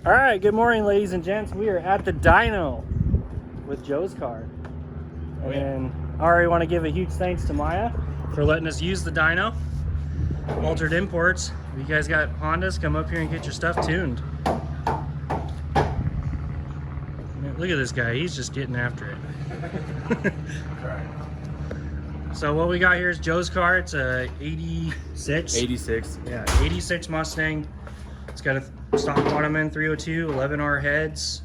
All right, good morning, ladies and gents. We are at the dyno with Joe's car. And I already want to give a huge thanks to Miah for letting us use the dyno. Altered Imports. If you guys got Hondas, come up here and get your stuff tuned. Man, look at this guy. He's just getting after it. So what we got here is Joe's car. It's a 86. 86. Yeah, 86 Mustang. It's got a stock bottom end 302, 11R heads,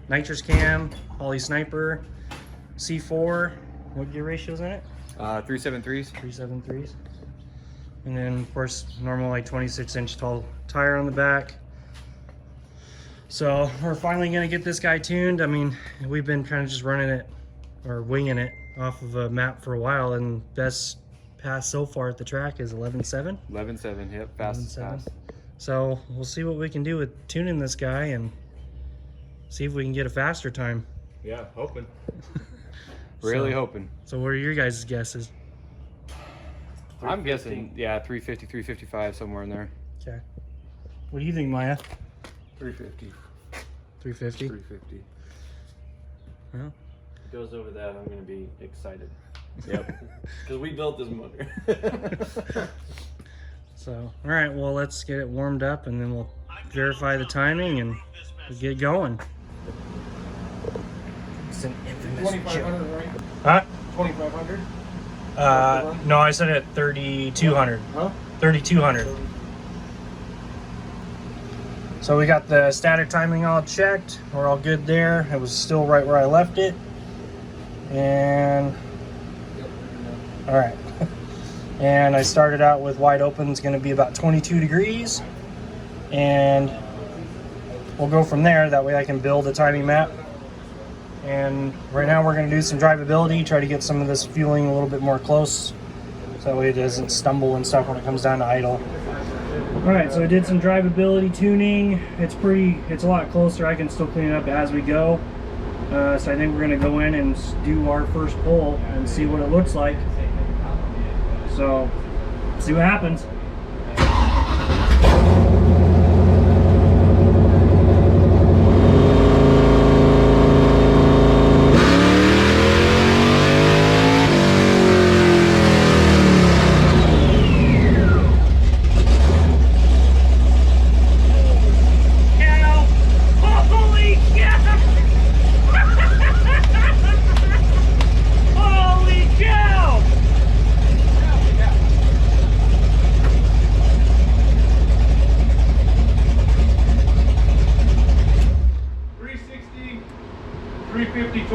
nitrous cam, holley sniper, C4. What gear ratio's in it? 373s. 373s. And then of course normal like 26-inch tall tire on the back. So we're finally gonna get this guy tuned. I mean, we've been kind of just running it or winging it off of a map for a while, and best pass so far at the track is 11.7. 11.7, yep, fast. So we'll see what we can do with tuning this guy and see if we can get a faster time. Yeah, hoping. Really hoping. So what are your guys' guesses? I'm guessing, yeah, 350, 355, somewhere in there. Okay. What do you think, Miah? 350. 350? 350. Well, If it goes over that, I'm going to be excited. Yep. Because we built this motor. so, all right, well, let's get it warmed up and then we'll verify the timing and we'll get going. It's an infamous 2,500, right? Huh? 2,500? No, I said at 3,200. Huh? 3,200. So we got the static timing all checked. We're all good there. It was still right where I left it. And all right. And I started out with wide open. It's going to be about 22 degrees. And we'll go from there. That way I can build a timing map. And right now we're going to do some drivability, try to get some of this fueling a little bit more close. So that way it doesn't stumble and stuff when it comes down to idle. All right, so I did some drivability tuning. It's a lot closer. I can still clean it up as we go. So I think we're gonna go in and do our first pull and see what it looks like. So, see what happens.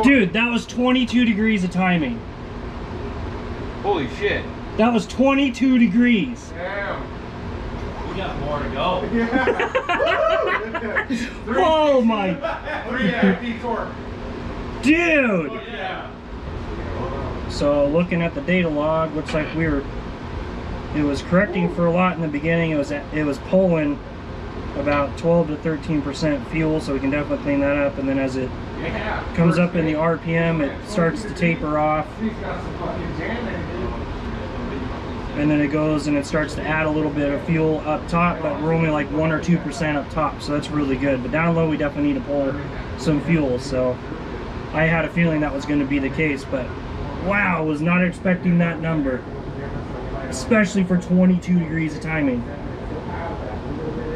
Dude, that was 22 degrees of timing. Holy shit. That was 22 degrees. Damn. We got more to go. Oh my. 350 torque. Dude. Oh, yeah. So looking at the data log, looks like it was correcting for a lot in the beginning. It was pulling about 12 to 13% fuel, so we can definitely clean that up. And then as it comes up in the RPM, it starts to taper off. And then it goes and it starts to add a little bit of fuel up top, but we're only like 1 or 2% up top, so that's really good. But down low, we definitely need to pull some fuel. So I had a feeling that was going to be the case, but wow, was not expecting that number, especially for 22 degrees of timing.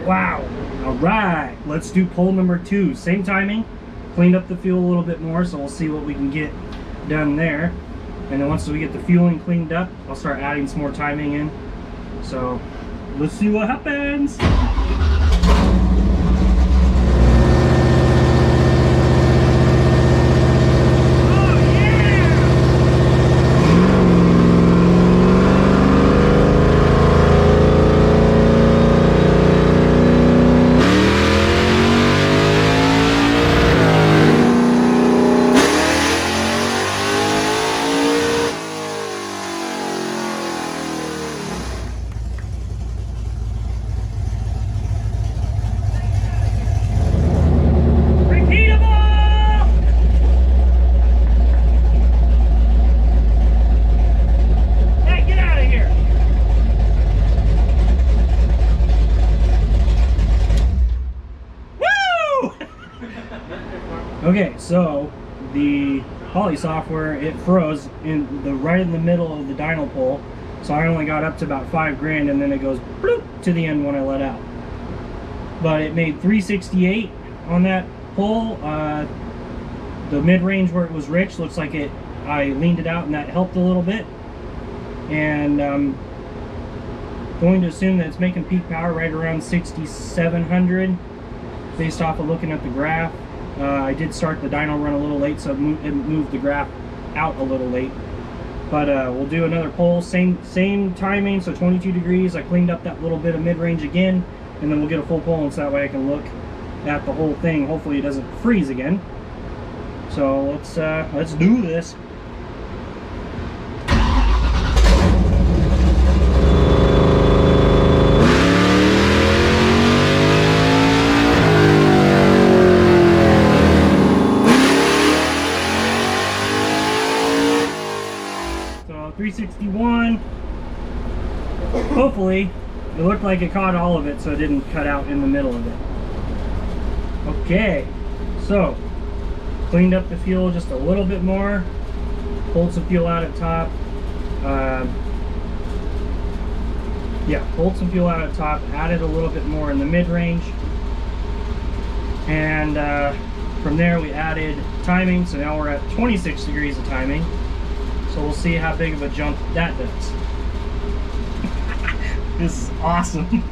Wow. All right, let's do pull number 2. Same timing, cleaned up the fuel a little bit more, so we'll see what we can get done there. And then once we get the fueling cleaned up, I'll start adding some more timing in. So let's see what happens. Okay, so the Holley software, it froze right in the middle of the dyno pole. So I only got up to about $5 and then it goes bloop to the end when I let out. But it made 368 on that pole. The mid-range where it was rich looks like I leaned it out and that helped a little bit. And going to assume that it's making peak power right around 6,700 based off of looking at the graph. I did start the dyno run a little late, so it moved the graph out a little late. But we'll do another pole, same timing, so 22 degrees. I cleaned up that little bit of mid-range again, and then we'll get a full pole, and so that way I can look at the whole thing. Hopefully it doesn't freeze again. So let's do this. So 361. Hopefully it looked like it caught all of it, so it didn't cut out in the middle of it. Okay, so cleaned up the fuel just a little bit more, pulled some fuel out at top. Pulled some fuel out at top, added a little bit more in the mid-range, and from there we added timing, so now we're at 26 degrees of timing. So we'll see how big of a jump that does. This is awesome.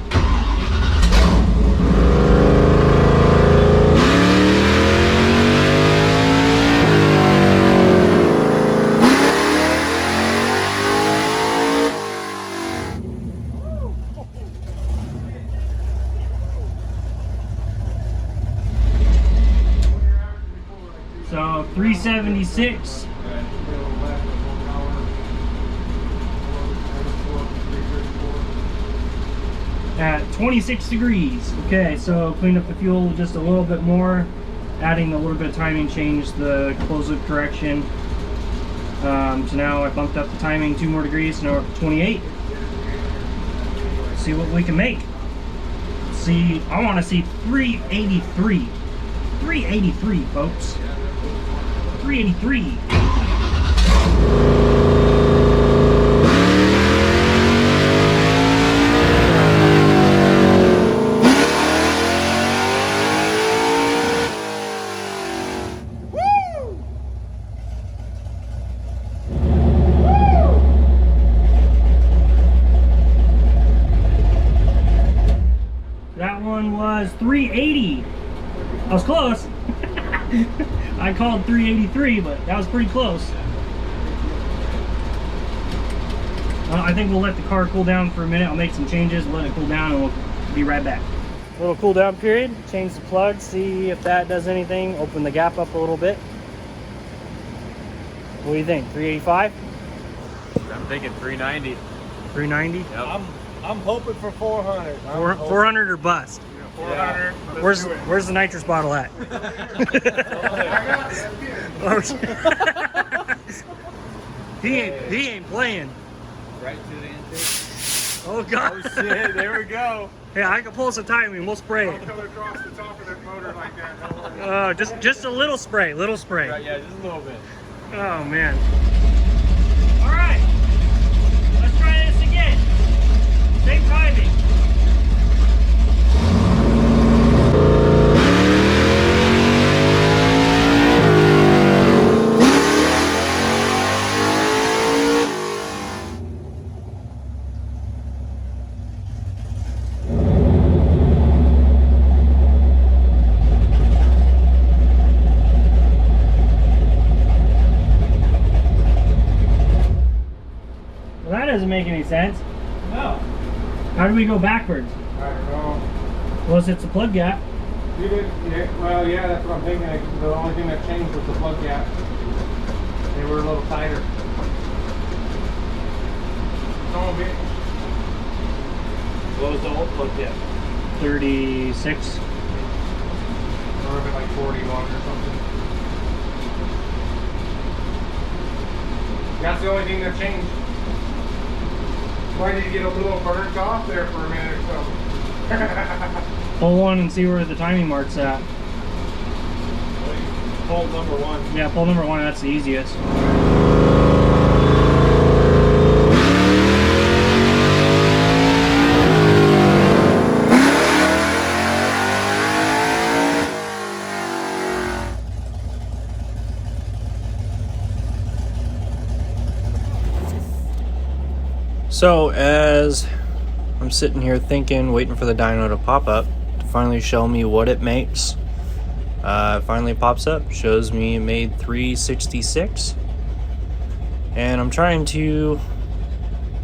So 376. At 26 degrees. Okay, so cleaned up the fuel just a little bit more, adding a little bit of timing, changed the closed loop correction. So now I bumped up the timing 2 more degrees, so now we're up to 28. See what we can make. See, I want to see 383. 383, folks. 383. That one was 380. I was close. I called 383, but that was pretty close. I think we'll let the car cool down for a minute. I'll make some changes, let it cool down, and we'll be right back. Little cool down period. Change the plug, see if that does anything. Open the gap up a little bit. What do you think? 385? I'm thinking 390. 390? Yep. I'm hoping for 400. 400 or bust. 400. Where's the nitrous bottle at? He ain't playing. Right to the intake. Oh god. Oh shit, there we go. Yeah, I can pull some timing. We'll spray it. Come across the top of that motor like that. Just a little spray, Right, yeah, just a little bit. Oh man. All right, let's try this again. Same timing. That doesn't make any sense. No. How do we go backwards? I don't know. Well, it's a plug gap. You did, yeah, well, yeah, that's what I'm thinking. The only thing that changed was the plug gap. They were a little tighter. Some bit. What was the old plug gap? 36. Or a bit like 41 or something. That's the only thing that changed. Why did you get a little burnt off there for a minute or so? Pull one and see where the timing mark's at. pull number 1. Yeah, pull number 1, that's the easiest. So as I'm sitting here thinking, waiting for the dyno to pop up to finally show me what it makes, it finally pops up, shows me it made 366, and I'm trying to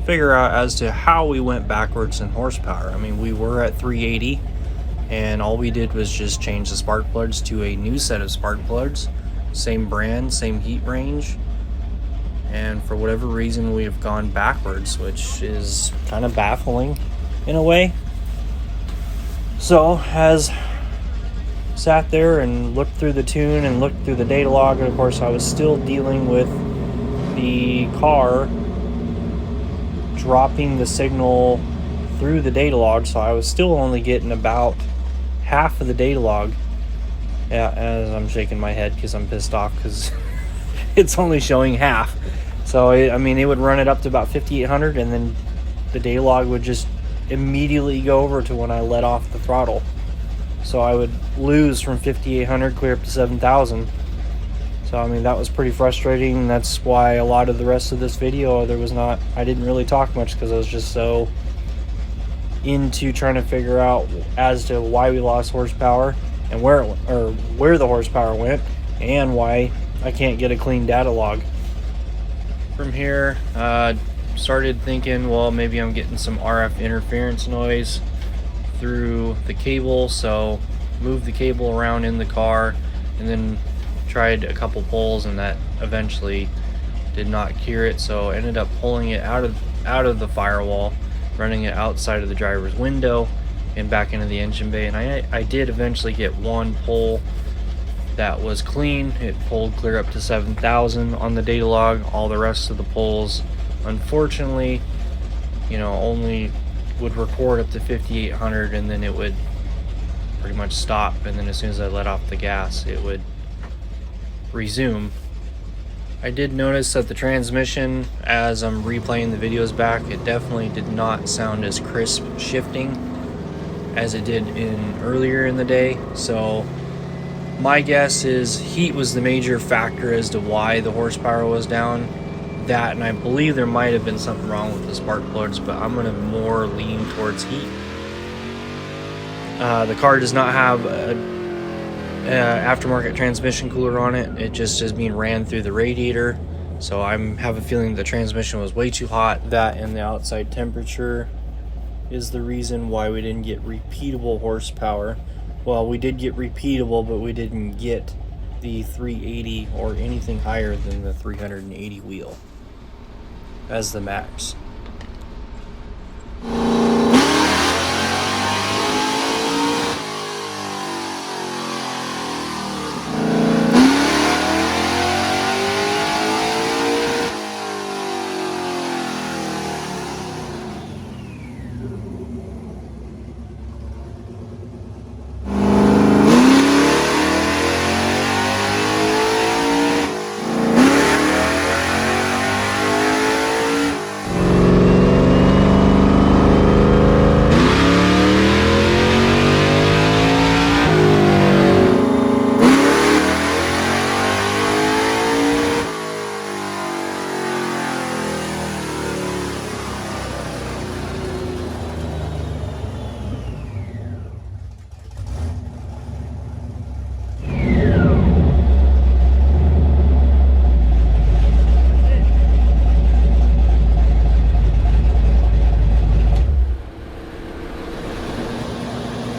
figure out as to how we went backwards in horsepower. I mean, we were at 380, and all we did was just change the spark plugs to a new set of spark plugs, same brand, same heat range. And for whatever reason, we have gone backwards, which is kind of baffling in a way. So, as sat there and looked through the tune and looked through the data log, and of course I was still dealing with the car dropping the signal through the data log, so I was still only getting about half of the data log. Yeah, as I'm shaking my head because I'm pissed off because it's only showing half. So I mean, it would run it up to about 5,800, and then the data log would just immediately go over to when I let off the throttle. So I would lose from 5,800 clear up to 7,000. So I mean, that was pretty frustrating. That's why a lot of the rest of this video I didn't really talk much, because I was just so into trying to figure out as to why we lost horsepower and where the horsepower went, and why I can't get a clean data log. From here, started thinking, well, maybe I'm getting some RF interference noise through the cable, so moved the cable around in the car, and then tried a couple pulls, and that eventually did not cure it. So ended up pulling it out of the firewall, running it outside of the driver's window and back into the engine bay, and I did eventually get one pull that was clean. It pulled clear up to 7,000 on the data log. All the rest of the pulls, unfortunately, only would record up to 5,800, and then it would pretty much stop, and then as soon as I let off the gas, it would resume. I did notice that the transmission, as I'm replaying the videos back, it definitely did not sound as crisp shifting as it did earlier in the day. So my guess is heat was the major factor as to why the horsepower was down. That, and I believe there might have been something wrong with the spark plugs, but I'm going to more lean towards heat. The car does not have a aftermarket transmission cooler on it. It just is being ran through the radiator, so I have a feeling the transmission was way too hot. That and the outside temperature is the reason why we didn't get repeatable horsepower. Well, we did get repeatable, but we didn't get the 380 or anything higher than the 380 wheel as the max.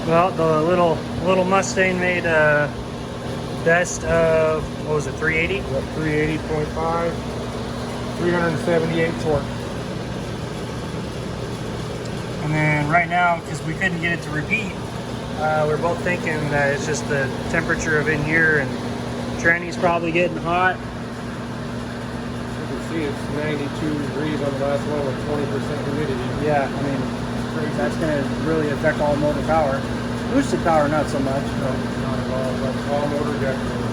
Well, the little Mustang made a best of, what was it, 380? 380.5, 378 torque. And then right now, because we couldn't get it to repeat, we're both thinking that it's just the temperature of in here, and tranny's probably getting hot. You can see it's 92 degrees on the last one with 20% humidity. Yeah, I mean, that's going to really affect all motor power. Boosted power, not so much. No, not at all, but all motor definitely.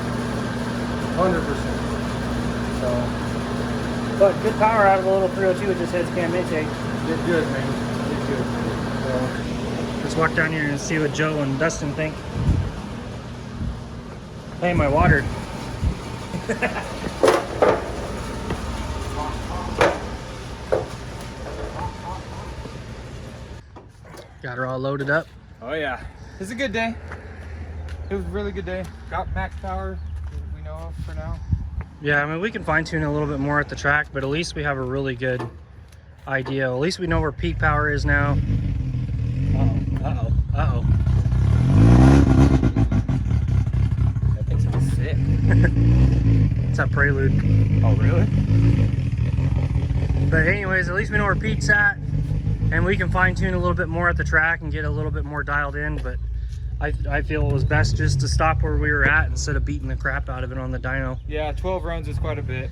100%. So, but good power out of the little 302 with this heads cam intake. Did good, man. Did good. So, let's walk down here and see what Joe and Dustin think. Hey, my water. Got her all loaded up. Oh yeah, it's a good day. It was a really good day. Got max power, we know of for now. Yeah, I mean, we can fine tune a little bit more at the track, but at least we have a really good idea. At least we know where peak power is now. Uh-oh, uh-oh. That thing's gonna be sick. It's that Prelude. Oh really? But anyways, at least we know where peak's at, and we can fine tune a little bit more at the track and get a little bit more dialed in. But I feel it was best just to stop where we were at instead of beating the crap out of it on the dyno. Yeah, 12 runs is quite a bit.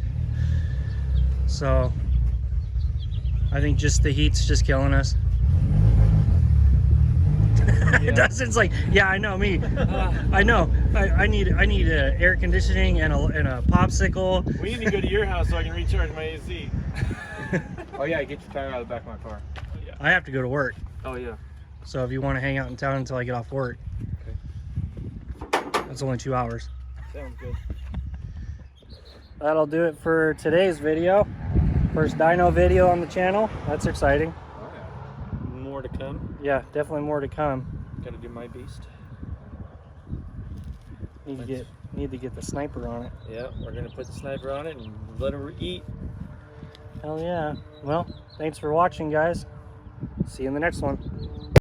So I think just the heat's just killing us. Yeah. Dustin's like, yeah, I know, me. I know. I need air conditioning and a popsicle. We need to go to your house so I can recharge my AC. Oh yeah, get your tire out of the back of my car. Yeah. I have to go to work. Oh yeah. So if you want to hang out in town until I get off work. Okay. That's only 2 hours. Sounds good. That'll do it for today's video. First dyno video on the channel. That's exciting. Oh yeah. More to come. Yeah, definitely more to come. Gotta do my beast. Need to get the sniper on it. Yeah, we're gonna put the sniper on it and let her eat. Hell yeah. Well, thanks for watching, guys. See you in the next one.